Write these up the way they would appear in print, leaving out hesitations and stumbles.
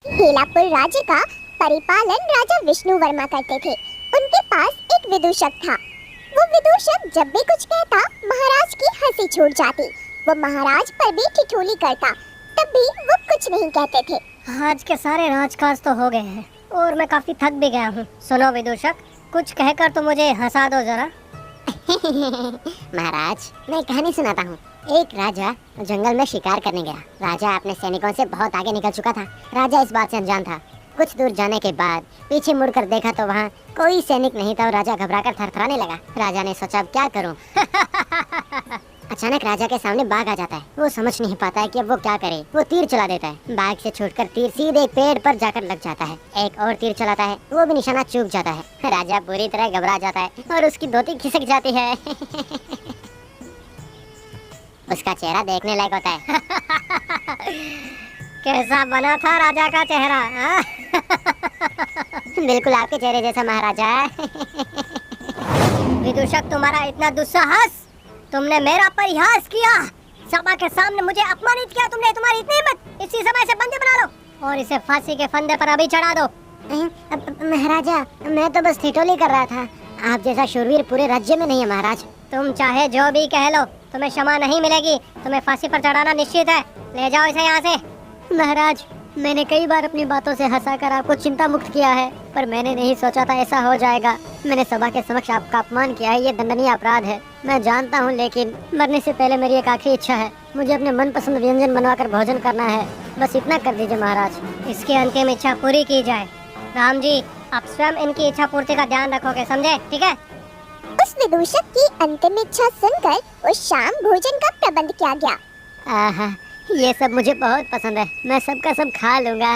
हेलापुर राज्य का परिपालन राजा विष्णु वर्मा करते थे। उनके पास एक विदूषक था। वो विदूषक जब भी कुछ कहता, महाराज की हंसी छूट जाती। वो महाराज पर भी ठिठोली करता, तब भी वो कुछ नहीं कहते थे। आज के सारे राजकाज तो हो गए हैं और मैं काफी थक भी गया हूँ। सुनो विदूषक, कुछ कहकर तो मुझे हंसा दो जरा। महाराज, मैं कहानी सुनाता हूँ। एक राजा जंगल में शिकार करने गया। राजा अपने सैनिकों से बहुत आगे निकल चुका था। राजा इस बात से अनजान था। कुछ दूर जाने के बाद पीछे मुड़कर देखा तो वहाँ कोई सैनिक नहीं था और राजा घबराकर थरथराने लगा। राजा ने सोचा, अब क्या करूँ। अचानक राजा के सामने बाघ आ जाता है। वो समझ नहीं पाता है कि अब वो क्या करे। वो तीर चला देता है। बाघ से छूटकर तीर सीधे एक पेड़ पर जाकर लग जाता है। एक और तीर चलाता है, वो भी निशाना चूक जाता है। राजा बुरी तरह घबरा जाता है और उसकी धोती खिसक जाती है। उसका चेहरा देखने लायक होता है। कैसा बना था राजा का चेहरा? बिल्कुल आपके चेहरे जैसा महाराजा। विदूषक, तुम्हारा इतना दुस्साहस! तुमने मेरा परिहास किया, सभा के सामने मुझे अपमानित किया तुमने। तुम्हारी इतनी हिम्मत! इसी समय से बंदी बना लो और इसे फांसी के फंदे पर अभी चढ़ा दो। महाराजा, मैं तो बस ठिठोली कर रहा था। आप जैसा शूरवीर पूरे राज्य में नहीं है महाराज। तुम चाहे जो भी कह लो, तुम्हें क्षमा नहीं मिलेगी। तुम्हें फांसी पर चढ़ाना निश्चित है। ले जाओ इसे यहाँ से। महाराज, मैंने कई बार अपनी बातों से हंसाकर आपको चिंता मुक्त किया है, पर मैंने नहीं सोचा था ऐसा हो जाएगा। मैंने सभा के समक्ष आपका अपमान किया है, ये दंडनीय अपराध है, मैं जानता हूँ। लेकिन मरने से पहले मेरी एक आखिरी इच्छा है। मुझे अपने मनपसंद व्यंजन बनवाकर भोजन करना है। बस इतना कर दीजिए महाराज। इसकी अंतिम इच्छा पूरी की जाए। राम जी, आप स्वयं इनकी इच्छा पूर्ति का ध्यान रखोगे, समझे? ठीक है। उस विदूषक की अंतिम इच्छा सुनकर उस शाम भोजन का प्रबंध किया गया। आहा, ये सब मुझे बहुत पसंद है। मैं सबका सब खा लूँगा।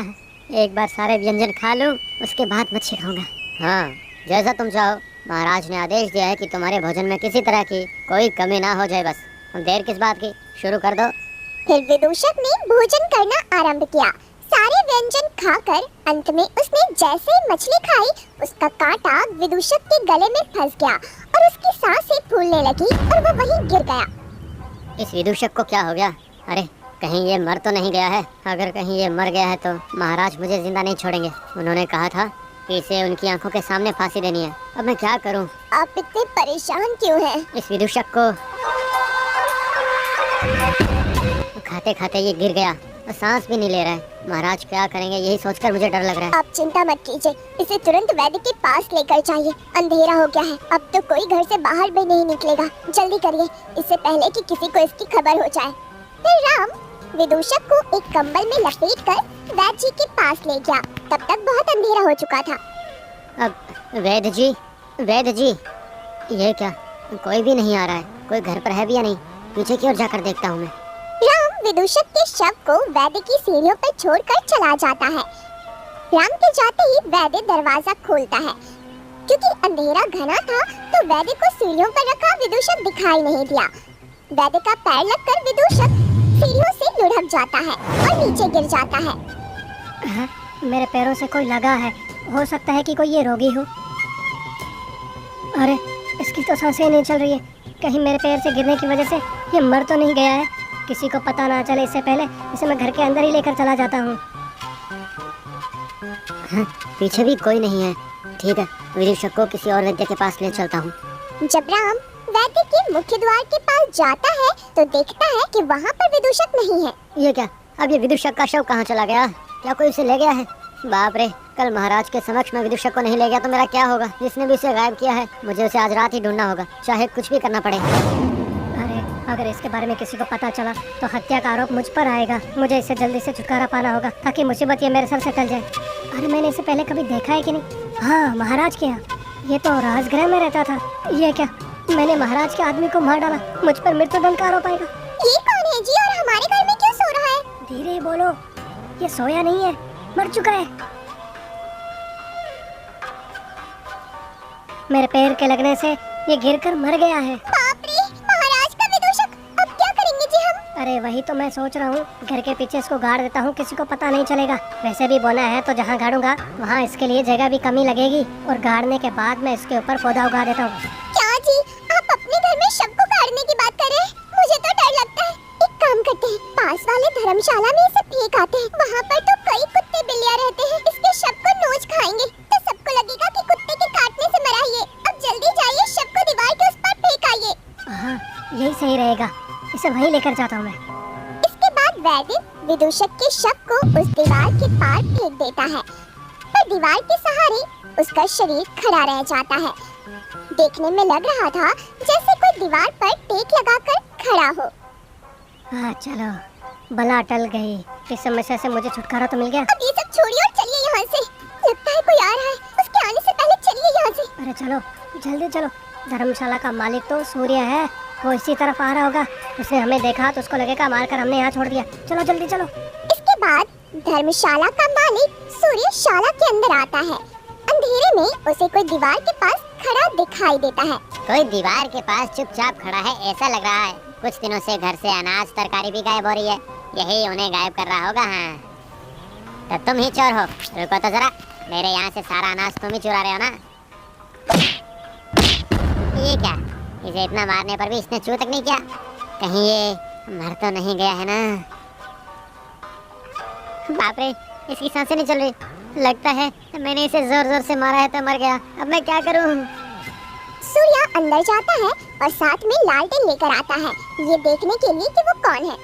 एक बार सारे व्यंजन खा लूँ, उसके बाद मच्छी खाऊंगा। हाँ, जैसा तुम चाहो। महाराज ने आदेश दिया है कि तुम्हारे भोजन में किसी तरह की कोई कमी ना हो जाए। बस देर किस बात की, शुरू कर दो। फिर विदूषक ने भोजन करना आरंभ किया। सारे व्यंजन खाकर अंत में उसने जैसे ही मछली खाई, उसका कांटा विदूषक के गले में फंस गया और उसकी सांसें फूलने लगी और वो वहीं गिर गया। इस विदूषक को क्या हो गया? अरे, कहीं ये मर तो नहीं गया है? अगर कहीं ये मर गया है तो महाराज मुझे जिंदा नहीं छोड़ेंगे। उन्होंने कहा था कि इसे उनकी आंखों के सामने फांसी देनी है। अब मैं क्या करूं? आप इतने परेशान क्यों हैं? इस विदूषक को खाते खाते ये गिर गया और सांस भी नहीं ले रहा है। महाराज क्या करेंगे, यही सोचकर मुझे डर लग रहा है। आप चिंता मत कीजिए, इसे तुरंत वैद्य के पास लेकर जाइए। अंधेरा हो गया है, अब तो कोई घर से बाहर भी नहीं निकलेगा। जल्दी करिए, इससे पहले कि किसी को इसकी खबर हो जाए। फिर राम विदूषक को एक कंबल में लपेटकर वैद्य जी के पास ले गया। तब तक बहुत अंधेरा हो चुका था। अब वैद्य जी, ये क्या? कोई भी नहीं आ रहा है। कोई घर पर है भी या नहीं? पीछे की ओर जाकर देखता हूँ मैं। राम विदूषक के शव को वैद्य की सीढ़ियों पर छोड़कर चला जाता है। राम के जाते ही वैद्य दरवाजा खोलता है। क्योंकि अंधेरा घना था तो वैद्य को सीढ़ियों पर रखा विदूषक दिखाई नहीं दिया। वैद्य का पैर लगकर विदूषक सीढ़ियों से लुढ़क जाता है और नीचे गिर जाता है। मेरे पैरों से कोई लगा है। हो सकता है कि कोई ये रोगी हो। अरे, इसकी तो सांसें नहीं चल रही है। कहीं मेरे पैर से गिरने की वजह से ये मर तो नहीं गया है? किसी को पता ना चले इससे पहले इसे मैं घर के अंदर ही लेकर चला जाता हूँ। हाँ, पीछे भी कोई नहीं है। ठीक है, विदूषक को किसी और वैद्य के पास ले चलता हूँ। जब राम वैद्य के मुख्य द्वार के पास जाता है तो देखता है कि वहाँ पर विदूषक नहीं है। ये क्या? अब ये विदूषक का शव कहाँ चला गया? क्या कोई उसे ले गया है? बाप रे, कल महाराज के समक्ष में विदूषक को नहीं ले गया तो मेरा क्या होगा? जिसने भी उसे गायब किया है, मुझे उसे आज रात ही ढूंढना होगा, चाहे कुछ भी करना पड़े। अरे, अगर इसके बारे में किसी को पता चला तो हत्या का आरोप मुझ पर आएगा। मुझे इससे जल्दी से छुटकारा पाना होगा ताकि मुसीबत ये मेरे सर से टल जाए। अरे, मैंने इसे पहले कभी देखा है कि नहीं? हाँ, महाराज के यहाँ। ये तो राजगृह में रहता था। ये क्या? मैंने महाराज के आदमी को मार डाला, मुझ पर मृत्युदंड का आरोप आएगा। ये कौन है जी और हमारे घर में क्यों सो रहा है? धीरे बोलो, ये सोया नहीं है, मर चुका है। मेरे पैर के लगने से ये गिरकर मर गया है। बाप रे, महाराज का विदूषक! अब क्या करेंगे जी हम? अरे, वही तो मैं सोच रहा हूँ। घर के पीछे इसको गाड़ देता हूँ, किसी को पता नहीं चलेगा। वैसे भी बोना है तो जहाँ गाड़ूंगा वहाँ इसके लिए जगह भी कमी लगेगी और गाड़ने के बाद मैं इसके ऊपर पौधा उगा देता हूँ। क्या जी, आप अपने घर में शव को गाड़ने की बात कर रहे हैं? मुझे तो डर लगता है। एक काम करते हैं, पास वाले धर्मशाला में इसे फेंक आते हैं। वहाँ पर तो कई कुत्ते बिल्लियाँ रहते हैं। इसके शव को नोच खाएंगे तो सबको लगेगा कि कुत्ते के काटने से मरा ये। अब जल्दी जाइए, शव को दीवार के उस पर फेंक आइए। हाँ, यही सही रहेगा। इसे वहीं लेकर जाता हूँ मैं। इसके बाद वैद्य विदूषक के शव को उस दीवार के पार फेंक देता है, पर दीवार के सहारे उसका शरीर खड़ा रह जाता है। देखने में लग रहा था जैसे कोई दीवार पर टेक लगाकर खड़ा हो। हाँ चलो, बला टल गई। इस समस्या से मुझे छुटकारा तो मिल गया। अब ये सब छोड़िए और चलिए यहाँ से। लगता है कोई आ रहा है, उसके आने से पहले चलिए यहाँ से। अरे चलो, जल्दी चलो। धर्मशाला का मालिक तो सूर्य है, वो इसी तरफ आ रहा होगा। उसने हमें देखा तो उसको लगेगा मारकर हमने यहाँ छोड़ दिया। चलो जल्दी चलो। इसके बाद धर्मशाला का मालिक सूर्यशाला के अंदर आता है। अंधेरे में उसे कोई दीवार के पास खड़ा दिखाई देता है। कोई दीवार के पास चुपचाप खड़ा है ऐसा लग रहा है। कुछ दिनों से घर से अनाज तरकारी भी गायब हो रही है, यही उन्हें गायब कर रहा होगा। हाँ तो तुम ही चोर हो। रुको तो जरा, मेरे यहाँ से सारा अनाज तुम ही चुरा रहे हो ना। ये क्या, इसे इतना मारने पर भी इसने चू तक नहीं किया। कहीं ये मर तो नहीं गया है ना। बाप रे, इसकी सांसें नहीं चल रही। लगता है मैंने इसे जोर जोर से मारा है तो मर गया। अब मैं क्या करूं? सूर्या अंदर जाता है और साथ में लालटेन लेकर आता है, ये देखने के लिए कि वो कौन है।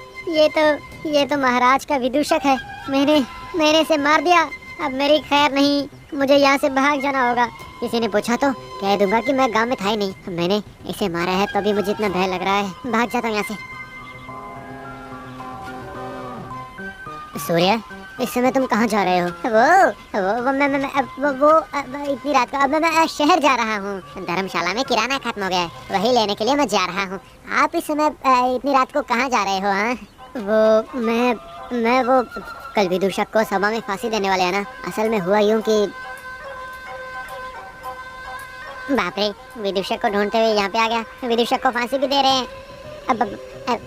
ये तो महाराज का विदूषक है। मैंने इसे मार दिया। अब मेरी खैर नहीं, मुझे यहाँ से भाग जाना होगा। किसी ने पूछा तो कह दूंगा कि मैं गांव में था ही नहीं। अब मैंने इसे मारा है तभी मुझे इतना भय लग रहा है। भाग जाता हूँ यहाँ से। सूर्य, इस समय तुम कहाँ जा रहे हो? वो इतनी रात को अब मैं शहर जा रहा हूँ। धर्मशाला में किराना खत्म हो गया है, वही लेने के लिए मैं जा रहा हूँ। आप इस समय इतनी रात को कहाँ जा रहे हो? हाँ मैं वो कल विदूषक को सभा में फांसी देने वाले हैं ना। असल में हुआ यूँ कि बाप रे, विदूषक को ढूंढते हुए यहाँ पे आ गया। विदूषक को फांसी भी दे रहे हैं। अब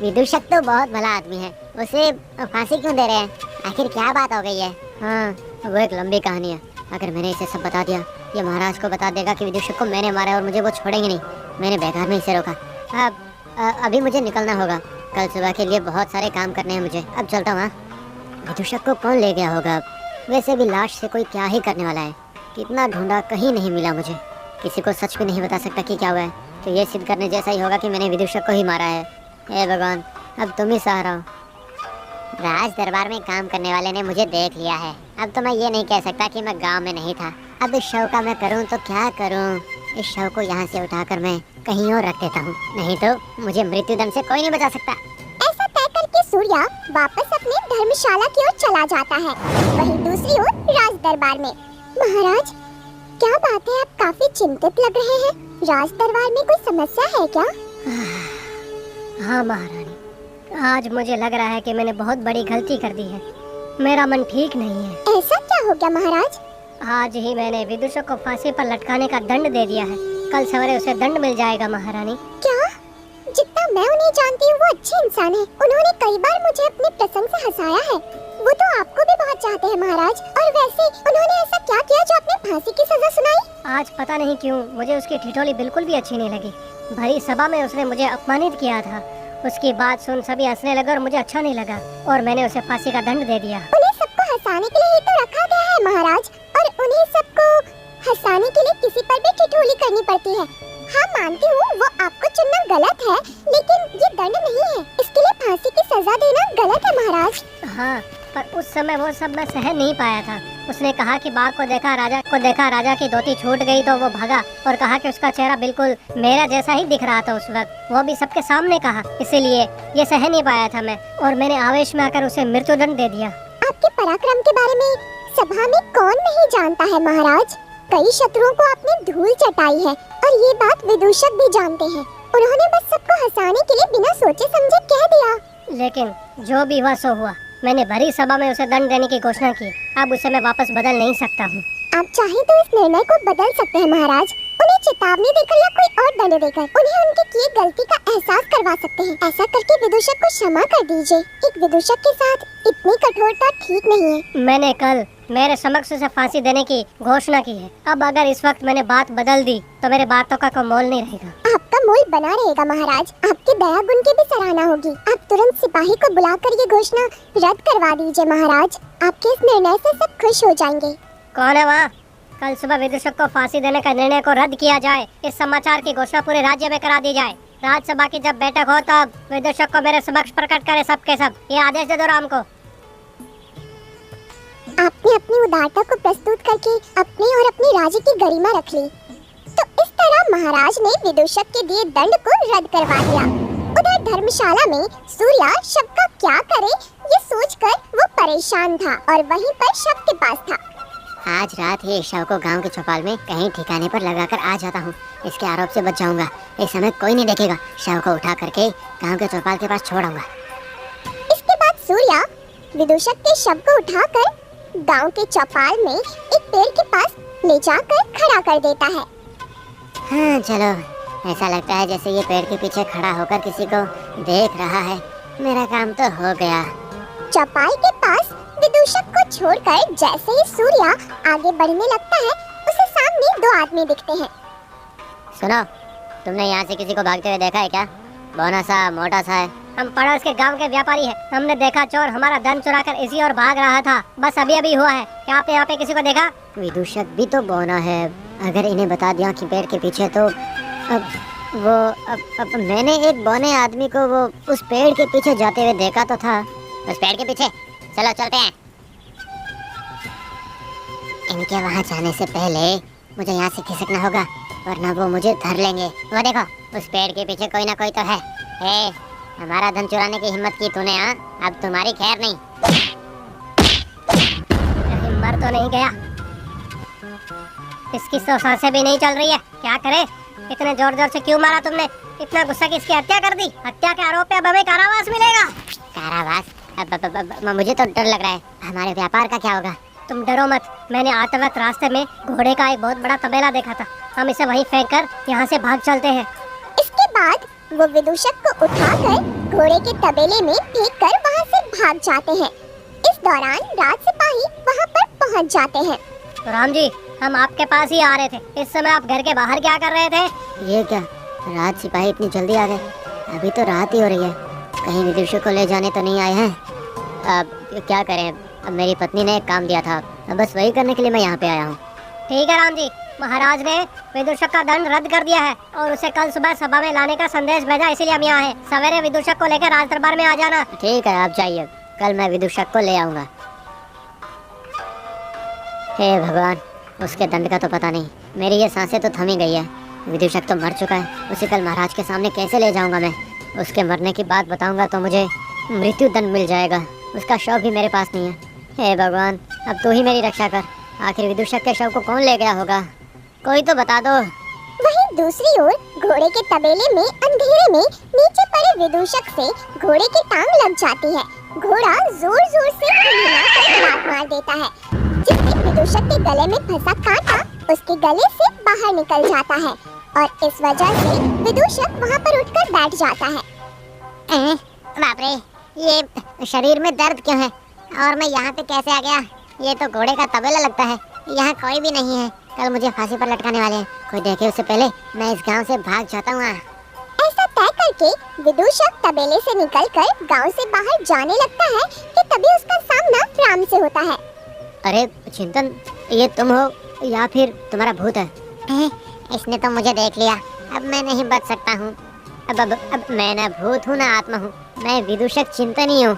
विदूषक तो बहुत भला आदमी है, उसे फांसी क्यों दे रहे हैं? आखिर क्या बात हो गई है? हाँ, वो एक लंबी कहानी है। अगर मैंने इसे सब बता दिया, ये महाराज को बता देगा कि विदूषक को मैंने मारा है और मुझे वो छोड़ेंगे नहीं। मैंने बेकार में इसे रोका। अब अभी मुझे निकलना होगा। कल सुबह के लिए बहुत सारे काम करने हैं मुझे। अब चलता हूँ। विदूषक को कौन ले गया होगा? वैसे भी लाश से कोई क्या ही करने वाला है। कितना ढूंढा, कहीं नहीं मिला मुझे। किसी को सच भी नहीं बता सकता कि क्या हुआ है। तो ये सिद्ध करने जैसा ही होगा कि मैंने विदूषक को ही मारा है। हे भगवान, अब तुम ही सहारा हो। राज दरबार में काम करने वाले ने मुझे देख लिया है। अब तो मैं ये नहीं कह सकता कि मैं गांव में नहीं था। अब इस शव का मैं करूं तो क्या करूं? इस शव को यहाँ से उठाकर मैं कहीं और रख देता हूँ, नहीं तो मुझे मृत्युदंड से कोई नहीं बचा सकता। ऐसा तय करके सूर्या वापस अपने धर्मशाला की ओर चला जाता है। वहीं दूसरी ओर राज दरबार में। महाराज, क्या बात है, आप काफी चिंतित लग रहे हैं। राज दरबार में कोई समस्या है क्या? हाँ महारानी, आज मुझे लग रहा है कि मैंने बहुत बड़ी गलती कर दी है। मेरा मन ठीक नहीं है। ऐसा क्या हो गया महाराज? आज ही मैंने विदूषक को फांसी पर लटकाने का दंड दे दिया है। कल सवेरे उसे दंड मिल जाएगा महारानी। क्या? जितना मैं उन्हें जानती हूँ वो अच्छे इंसान है। उन्होंने कई बार मुझे अपने प्रसंग से हंसाया है। वो तो आपको भी बहुत चाहते हैं महाराज। और वैसे उन्होंने ऐसा क्या किया जो आपने फांसी की सजा सुनाई? आज पता नहीं क्यों मुझे उसकी ठिठोली बिल्कुल भी अच्छी नहीं लगी। भरी सभा में उसने मुझे अपमानित किया था। उसकी बात सुन सभी हंसने लगे और मुझे अच्छा नहीं लगा और मैंने उसे फांसी का दंड दे दिया। उन्हें सबको हंसाने के लिए ही तो रखा गया है महाराज, और उन्हें सबको हंसाने के लिए किसी पर भी ठिठोली करनी पड़ती है। हाँ मानती हूँ वो आपको चुनना गलत है, लेकिन ये दंड नहीं है। इसके लिए फांसी की सजा देना गलत है महाराज। हाँ, पर उस समय वो सब मैं सहन नहीं पाया था। उसने कहा कि बाघ को देखा राजा की धोती छूट गई तो वो भागा और कहा कि उसका चेहरा बिल्कुल मेरा जैसा ही दिख रहा था उस वक्त। वो भी सबके सामने कहा, इसीलिए ये सहन नहीं पाया था मैं, और मैंने आवेश में आकर उसे मृत्युदंड दे दिया। आपके पराक्रम के बारे में सभा में कौन नहीं जानता है महाराज। कई शत्रुओं को आपने धूल चटाई है और ये बात विदूषक भी जानते हैं। उन्होंने बस सबको हंसाने के लिए बिना सोचे समझे कह दिया। लेकिन जो भी हुआ सो हुआ। मैंने भरी सभा में उसे दंड देने की घोषणा की। अब उसे मैं वापस बदल नहीं सकता हूँ। आप चाहे तो इस निर्णय को बदल सकते हैं महाराज। उन्हें चेतावनी देकर या कोई और दंड देकर उन्हें उनकी की गलती का एहसास करवा सकते हैं। ऐसा करके विदूषक को क्षमा कर दीजिए। एक विदूषक के साथ इतनी कठोरता ठीक नहीं है। मैंने कल मेरे समक्ष उसे फांसी देने की घोषणा की है। अब अगर इस वक्त मैंने बात बदल दी तो मेरे बातों का कोई मोल नहीं रहेगा। आपका आपका मूल बना रहेगा महाराज। आपके दया गुण की भी सराहना होगी। आप तुरंत सिपाही को बुलाकर ये घोषणा रद्द करवा दीजिए महाराज। आपके इस निर्णय से सब खुश हो जाएंगे। कौन है वहाँ? कल सुबह विदूषक को फांसी देने का निर्णय को रद्द किया जाए। इस समाचार की घोषणा पूरे राज्य में करा दी जाए। राज्यसभा की जब बैठक हो तब विदूषक को मेरे समक्ष प्रकट करे सब के सब। ये आदेश दे दो राम को। आपने अपनी उदारता को प्रस्तुत करके अपने और अपने राज्य की गरिमा रख ली। तो इस तरह महाराज ने विदूषक के दिए दंड को रद्द करवा दिया। उधर धर्मशाला में सूर्या शव का क्या करे ये सोचकर वो परेशान था और वहीं पर शव के पास था। आज रात ही इस शव को गांव के चौपाल में कहीं ठिकाने पर लगाकर आ जाता हूँ। इसके आरोप से बच जाऊंगा। इस समय कोई नहीं देखेगा। शव को उठा करके गांव के चौपाल के पास छोड़ूंगा। इसके बाद सूर्या विदूषक के शव को उठाकर गांव के चौपाल में एक पेड़ के पास ले जाकर खड़ा कर देता है। हाँ चलो, ऐसा लगता है जैसे ये पेड़ के पीछे खड़ा होकर किसी को देख रहा है। मेरा काम तो हो गया। चौपाल के पास विदूषक को छोड़कर जैसे ही सूर्या आगे बढ़ने लगता है उसे सामने दो आदमी दिखते हैं। सुनो, तुमने यहाँ से किसी को भागते हुए देखा है क्या? बौना सा, मोटा सा है। हम पड़ोस के गांव के व्यापारी हैं। हमने देखा चोर हमारा धन चुराकर इसी ओर भाग रहा था। बस अभी अभी हुआ है। क्या आपने यहाँ पे किसी को देखा? विदूषक भी तो बौना है। अगर इन्हें बता दिया कि पेड़ के पीछे तो अब मैंने एक बौने आदमी को वो उस पेड़ के पीछे जाते हुए देखा तो था। उस पेड़ के पीछे चलो चलते हैं। इनके वहाँ जाने से पहले मुझे यहाँ से खिसकना होगा, वरना वो मुझे धर लेंगे। वो देखो, उस पेड़ के पीछे कोई ना कोई तो है। हमारा धन चुराने की हिम्मत की तूने, हाँ? अब तुम्हारी खैर नहीं। कहीं मर तो नहीं गया? इसकी तो सांसें भी नहीं चल रही है। क्या करे? इतने जोर जोर से क्यों मारा तुमने? इतना गुस्सा कि इसकी हत्या कर दी। हत्या के आरोप पे अब हमें कारावास मिलेगा। कारावास? अब मुझे तो डर लग रहा है। हमारे व्यापार का क्या होगा? तुम डरो मत। मैंने आते वक्त रास्ते में घोड़े का एक बहुत बड़ा तबेला देखा था। हम इसे वहीं फेंक कर यहाँ से भाग चलते हैं। इसके बाद वो विदूषक को उठाकर घोड़े के तबेले में फेंक कर वहाँ से भाग जाते हैं। इस दौरान राज सिपाही वहाँ पर पहुँच जाते हैं। तो राम जी, हम आपके पास ही आ रहे थे। इस समय आप घर के बाहर क्या कर रहे थे? ये क्या, राज सिपाही इतनी जल्दी आ गए? अभी तो रात ही हो रही है। कहीं विदूषक को ले जाने तो नहीं आए हैं? अब क्या करें, अब मेरी पत्नी ने एक काम दिया था, अब बस वही करने के लिए मैं यहाँ पे आया हूँ। ठीक है राम जी, महाराज ने विदूषक का दंड रद्द कर दिया है और उसे कल सुबह सभा में लाने का संदेश भेजा, इसीलिए हम यहाँ हैं। सवेरे विदूषक को लेकर राज दरबार में आ जाना। ठीक है, आप जाइए, कल मैं विदूषक को ले आऊँगा। हे भगवान, उसके दंड का तो पता नहीं। मेरी ये सांसें तो थमी गई है। विदूषक तो मर चुका है, उसे कल महाराज के सामने कैसे ले जाऊँगा मैं? उसके मरने की बात बताऊँगा तो मुझे मृत्यु दंड मिल जाएगा। उसका शव भी मेरे पास नहीं है। हे भगवान, अब तू ही मेरी रक्षा कर। आखिर विदूषक के शव को कौन ले गया होगा? कोई तो बता दो। वहीं दूसरी ओर घोड़े के तबेले में अंधेरे में नीचे पड़े विदूषक से घोड़े की टांग लग जाती है। घोड़ा जोर जोर से हिलाकर लात मार देता है, जिससे विदूषक के गले में फंसा कांटा उसके गले से बाहर निकल जाता है और इस वजह से विदूषक वहाँ पर उठकर बैठ जाता है। बाप रे, ये शरीर में दर्द क्यों है और मैं यहाँ पे कैसे आ गया? ये तो घोड़े का तबेला लगता है। यहाँ कोई भी नहीं है। कल मुझे फांसी पर लटकाने वाले हैं। कोई देखे उससे पहले मैं इस गांव से भाग जाता हूँ। ऐसा तय करके विदूषक तबेले से निकलकर गांव से बाहर जाने लगता है कि तभी उसका सामना राम से होता है। अरे चिंतन, ये तुम हो या फिर तुम्हारा भूत है? इसने तो मुझे देख लिया, अब मैं नहीं बच सकता हूँ। अब मैं ना भूत हूँ ना आत्मा हूँ, मैं विदूषक चिंतन ही हूँ।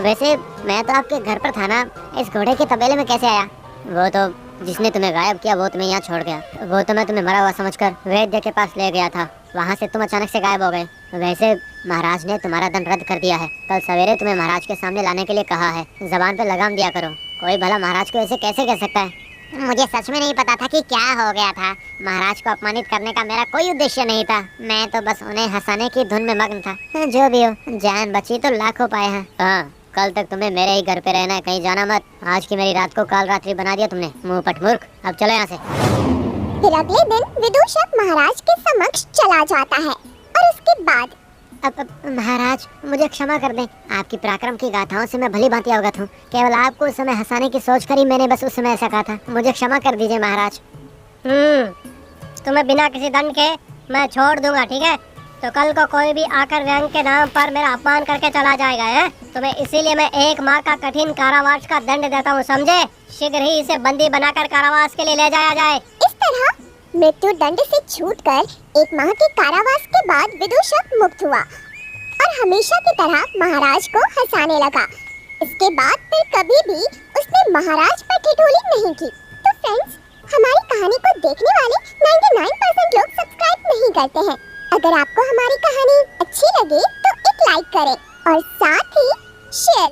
वैसे मैं तो आपके घर पर था ना, इस घोड़े के तबेले में कैसे आया? वो तो जिसने तुम्हें गायब किया वो तुम्हें यहाँ छोड़ गया। वो तो मैं तुम्हें मरा हुआ समझकर वैद्य के पास ले गया था, वहाँ से तुम अचानक से गायब हो गए। वैसे महाराज ने तुम्हारा दंड रद्द कर दिया है। कल सवेरे तुम्हें महाराज के सामने लाने के लिए कहा है। जबान पे लगाम दिया करो। कोई भला महाराज को ऐसे कैसे कह सकता है? मुझे सच में नहीं पता था कि क्या हो गया था। महाराज को अपमानित करने का मेरा कोई उद्देश्य नहीं था। मैं तो बस उन्हें हंसाने की धुन में मग्न था। जो भी हो, जान बची तो लाखों पाए हैं। हाँ, कल तक तुम्हें मेरे ही घर पे रहना है, कहीं जाना मत। आज की मेरी रात को काल रात्रि बना दिया तुमने, मुंह पट मूर्ख। अब चलो यहाँ से। फिर अगले दिन विदूषक महाराज के समक्ष चला जाता है और उसके बाद अब महाराज मुझे क्षमा कर दें। आपकी पराक्रम की गाथाओं से मैं भली भांति अवगत हूँ। केवल आपको उस समय हंसाने की सोच कर ही मैंने बस उस समय ऐसा कहा था। मुझे क्षमा कर दीजिए महाराज। तुम्हें बिना किसी दंड के मैं छोड़ दूंगा, ठीक है? तो कल को कोई भी आकर व्यंग के नाम पर मेरा अपमान करके चला जाएगा, है? तुम्हें इसीलिए मैं 1 माह का कठिन कारावास का दंड देता हूँ, समझे? शीघ्र ही इसे बंदी बनाकर कारावास के लिए ले जाया जाए। इस तरह मृत्यु दंड से छूटकर 1 माह के कारावास के बाद विदूषक मुक्त हुआ और हमेशा की तरह महाराज को हंसाने लगा। इसके बाद फिर कभी भी उसने महाराज पर ठिठोली नहीं की। तो फ्रेंड्स, हमारी कहानी को देखने वाले 99% लोग सब्सक्राइब नहीं करते हैं। अगर आपको हमारी कहानी अच्छी लगे तो एक लाइक करें और साथ ही शेयर